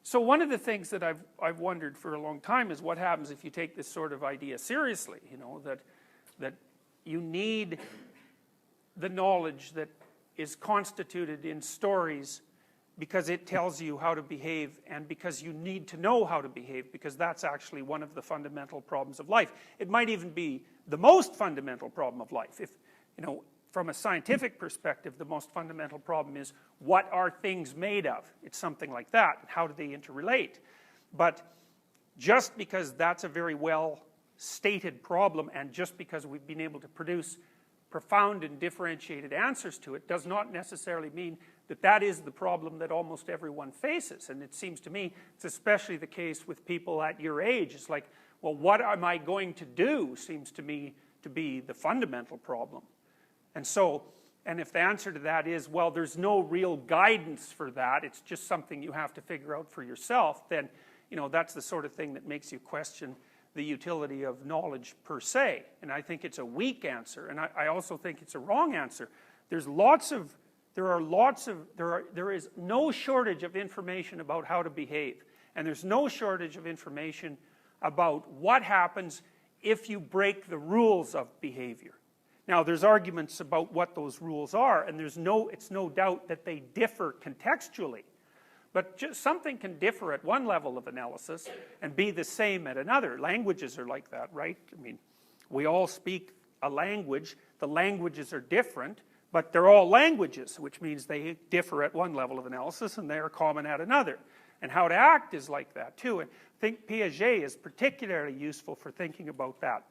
So one of the things that I've wondered for a long time is what happens if you take this sort of idea seriously, you know, that you need the knowledge that is constituted in stories because it tells you how to behave, and because you need to know how to behave, because that's actually one of the fundamental problems of life. It might even be the most fundamental problem of life. If, you know, from a scientific perspective, the most fundamental problem is, what are things made of? It's something like that. How do they interrelate? But just because that's a very well stated problem, and just because we've been able to produce profound and differentiated answers to it, does not necessarily mean that that is the problem that almost everyone faces. And it seems to me it's especially the case with people at your age. It's like, well, what am I going to do seems to me to be the fundamental problem. And so, and if the answer to that is, well, there's no real guidance for that, it's just something you have to figure out for yourself, then, you know, that's the sort of thing that makes you question the utility of knowledge per se. And I think it's a weak answer, and I also think it's a wrong answer. There is no shortage of information about how to behave, and there's no shortage of information about what happens if you break the rules of behavior. Now, there's arguments about what those rules are, and it's no doubt that they differ contextually. But just something can differ at one level of analysis and be the same at another. Languages are like that, right? I mean, we all speak a language. The languages are different, but they're all languages, which means they differ at one level of analysis and they are common at another. And how to act is like that too. And I think Piaget is particularly useful for thinking about that,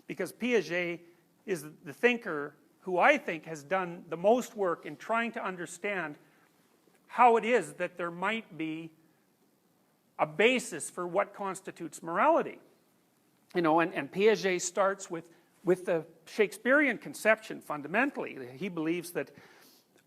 because Piaget is the thinker who I think has done the most work in trying to understand how it is that there might be a basis for what constitutes morality. You know, and Piaget starts with the Shakespearean conception fundamentally. He believes that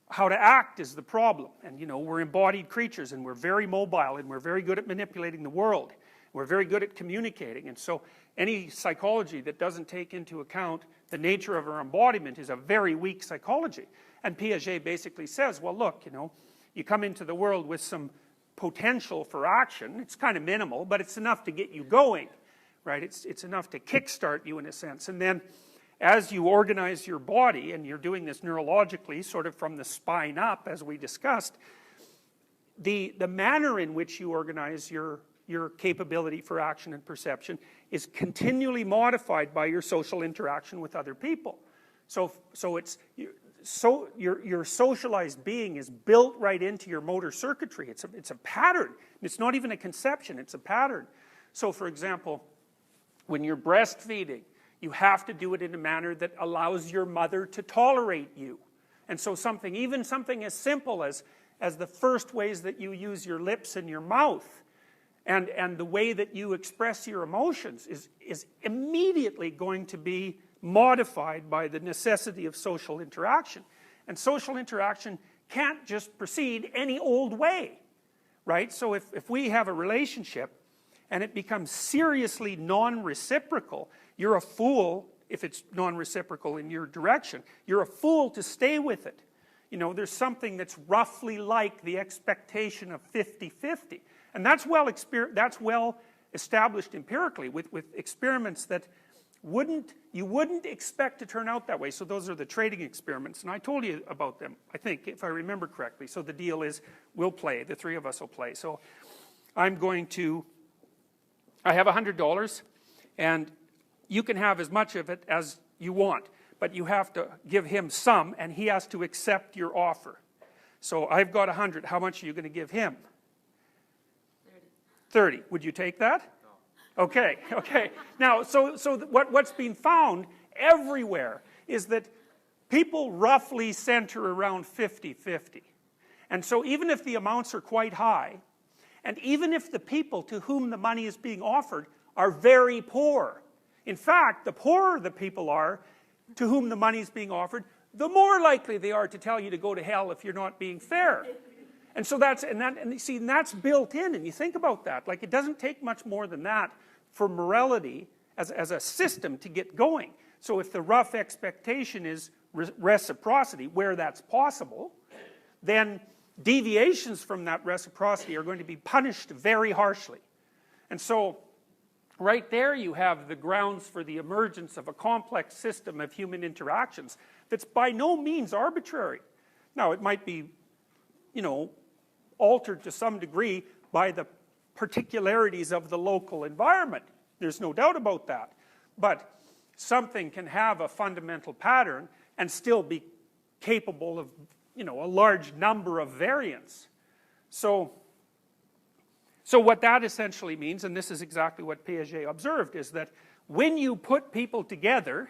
how to act is the problem. And, you know, we're embodied creatures, and we're very mobile, and we're very good at manipulating the world. We're very good at communicating. And so any psychology that doesn't take into account the nature of our embodiment is a very weak psychology. And Piaget basically says, well, look, you know, you come into the world with some potential for action. It's kind of minimal, but it's enough to get you going, right? It's enough to kickstart you in a sense. And then as you organize your body, and you're doing this neurologically, sort of from the spine up, as we discussed, the manner in which you organize your capability for action and perception is continually modified by your social interaction with other people. So your socialized being is built right into your motor circuitry. It's a pattern. It's not even a conception, it's a pattern. So for example, when you're breastfeeding, you have to do it in a manner that allows your mother to tolerate you. And so even something as simple as the first ways that you use your lips and your mouth, and the way that you express your emotions is immediately going to be modified by the necessity of social interaction. And social interaction can't just proceed any old way, right? So if we have a relationship and it becomes seriously non-reciprocal, you're a fool if it's non-reciprocal in your direction. You're a fool to stay with it. You know, there's something that's roughly like the expectation of 50-50. And that's well established empirically with experiments that you wouldn't expect to turn out that way. So those are the trading experiments, and I told you about them, I think, if I remember correctly. So the deal is, we'll play, the three of us will play. So I have $100, and you can have as much of it as you want, but you have to give him some, and he has to accept your offer. So I've got 100, how much are you going to give him? 30. Would you take that? No. Okay. Now, so what's been found everywhere is that people roughly center around 50-50. And so even if the amounts are quite high, and even if the people to whom the money is being offered are very poor, in fact, the poorer the people are to whom the money is being offered, the more likely they are to tell you to go to hell if you're not being fair. And so that's built in, and you think about that. Like, it doesn't take much more than that for morality as a system to get going. So if the rough expectation is reciprocity, where that's possible, then deviations from that reciprocity are going to be punished very harshly. And so, right there you have the grounds for the emergence of a complex system of human interactions that's by no means arbitrary. Now, it might be, altered to some degree by the particularities of the local environment. There's no doubt about that. But something can have a fundamental pattern and still be capable of, a large number of variants. So what that essentially means, and this is exactly what Piaget observed, is that when you put people together,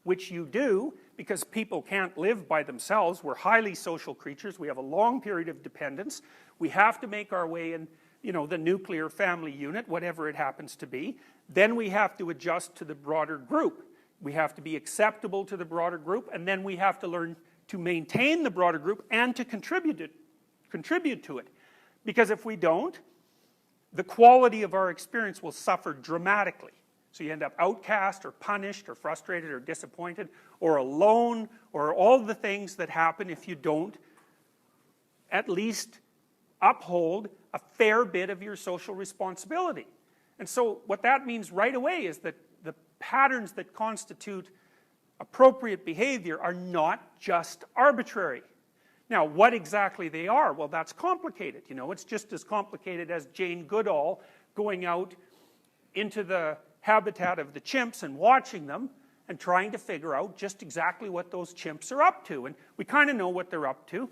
which you do, because people can't live by themselves, we're highly social creatures, we have a long period of dependence, we have to make our way in, the nuclear family unit, whatever it happens to be, then we have to adjust to the broader group. We have to be acceptable to the broader group, and then we have to learn to maintain the broader group and to contribute to it. Because if we don't, the quality of our experience will suffer dramatically. So you end up outcast or punished or frustrated or disappointed or alone, or all the things that happen if you don't at least uphold a fair bit of your social responsibility. And so what that means right away is that the patterns that constitute appropriate behavior are not just arbitrary. Now, what exactly they are, well, that's complicated. It's just as complicated as Jane Goodall going out into the habitat of the chimps and watching them and trying to figure out just exactly what those chimps are up to. And we kind of know what they're up to.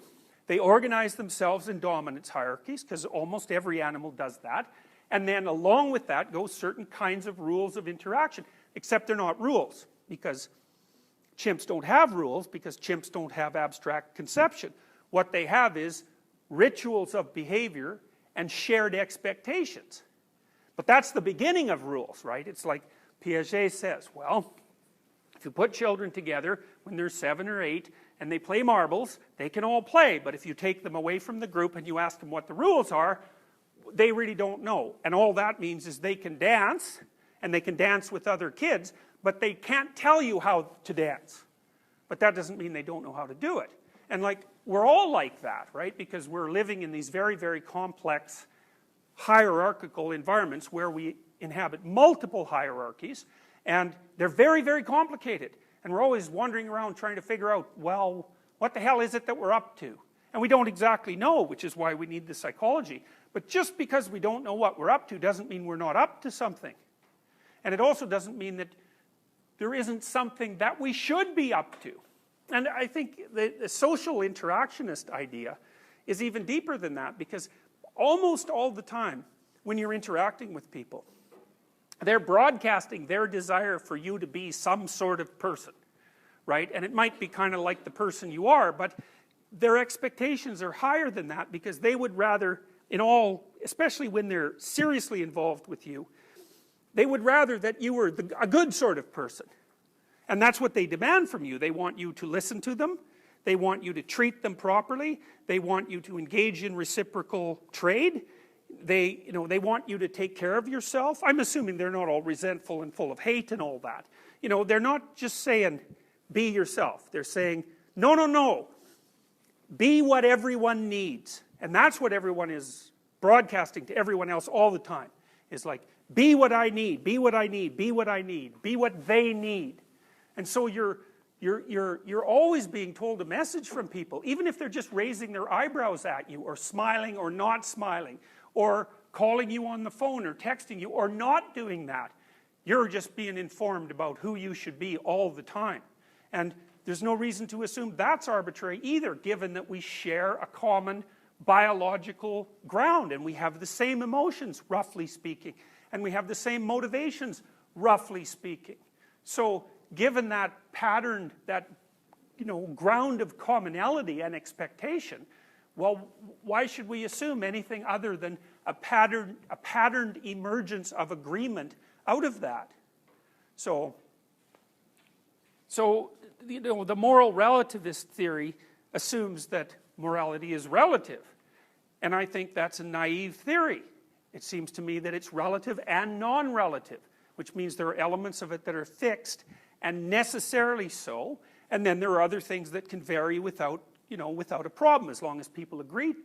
They organize themselves in dominance hierarchies, because almost every animal does that. And then along with that go certain kinds of rules of interaction, except they're not rules, because chimps don't have rules, because chimps don't have abstract conception. What they have is rituals of behavior and shared expectations. But that's the beginning of rules, right? It's like Piaget says, well, if you put children together when they're 7 or 8 and they play marbles, they can all play. But if you take them away from the group and you ask them what the rules are, they really don't know. And all that means is they can dance, and they can dance with other kids, but they can't tell you how to dance. But that doesn't mean they don't know how to do it. And we're all like that, right? Because we're living in these very, very complex hierarchical environments where we inhabit multiple hierarchies, and they're very, very complicated. And we're always wandering around trying to figure out, well, what the hell is it that we're up to? And we don't exactly know, which is why we need the psychology. But just because we don't know what we're up to doesn't mean we're not up to something. And it also doesn't mean that there isn't something that we should be up to. And I think the social interactionist idea is even deeper than that, because almost all the time when you're interacting with people, they're broadcasting their desire for you to be some sort of person, right? And it might be kind of like the person you are, but their expectations are higher than that, because they would rather, especially when they're seriously involved with you, they would rather that you were a good sort of person. And that's what they demand from you. They want you to listen to them. They want you to treat them properly. They want you to engage in reciprocal trade. They want you to take care of yourself. I'm assuming they're not all resentful and full of hate and all that. They're not just saying, be yourself. They're saying, no, no, no. Be what everyone needs. And that's what everyone is broadcasting to everyone else all the time. It's like, be what I need, be what I need, be what I need, be what they need. And so you're always being told a message from people, even if they're just raising their eyebrows at you, or smiling or not smiling, or calling you on the phone or texting you, or not doing that. You're just being informed about who you should be all the time. And there's no reason to assume that's arbitrary either, given that we share a common biological ground, and we have the same emotions, roughly speaking, and we have the same motivations, roughly speaking. So given that pattern, that ground of commonality and expectation, well, why should we assume anything other than a patterned emergence of agreement out of that? So the moral relativist theory assumes that morality is relative. And I think that's a naive theory. It seems to me that it's relative and non-relative, which means there are elements of it that are fixed and necessarily so, and then there are other things that can vary without a problem, as long as people agree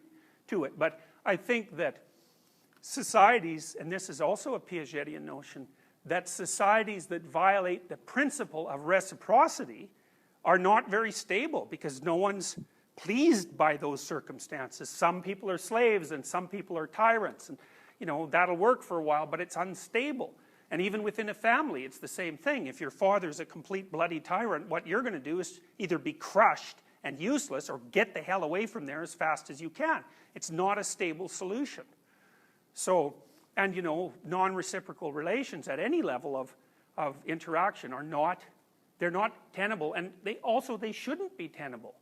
to it. But I think that societies, and this is also a Piagetian notion, that societies that violate the principle of reciprocity are not very stable, because no one's pleased by those circumstances. Some people are slaves and some people are tyrants, and you know, that'll work for a while, but it's unstable. And even within a family, it's the same thing. If your father's a complete bloody tyrant, what you're going to do is either be crushed and useless, or get the hell away from there as fast as you can. It's not a stable solution. So, and you know, non-reciprocal relations at any level of interaction are not, they're not tenable, and they shouldn't be tenable.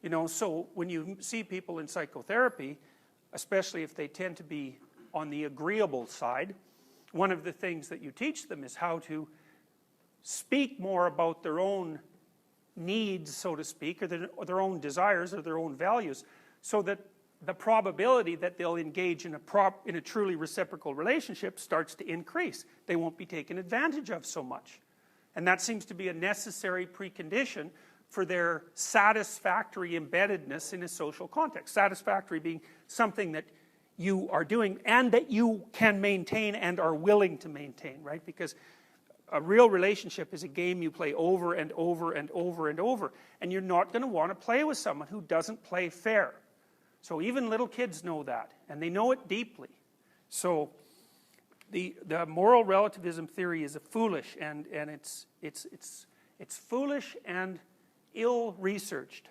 You know, so when you see people in psychotherapy, especially if they tend to be on the agreeable side, one of the things that you teach them is how to speak more about their own needs, so to speak, or their own desires or their own values, so that the probability that they'll engage in a truly reciprocal relationship starts to increase. They won't be taken advantage of so much. And that seems to be a necessary precondition for their satisfactory embeddedness in a social context. Satisfactory being something that you are doing and that you can maintain and are willing to maintain, right? Because a real relationship is a game you play over and over and over and over, and you're not going to want to play with someone who doesn't play fair. So even little kids know that, and they know it deeply. So the moral relativism theory is foolish, and it's foolish and ill-researched.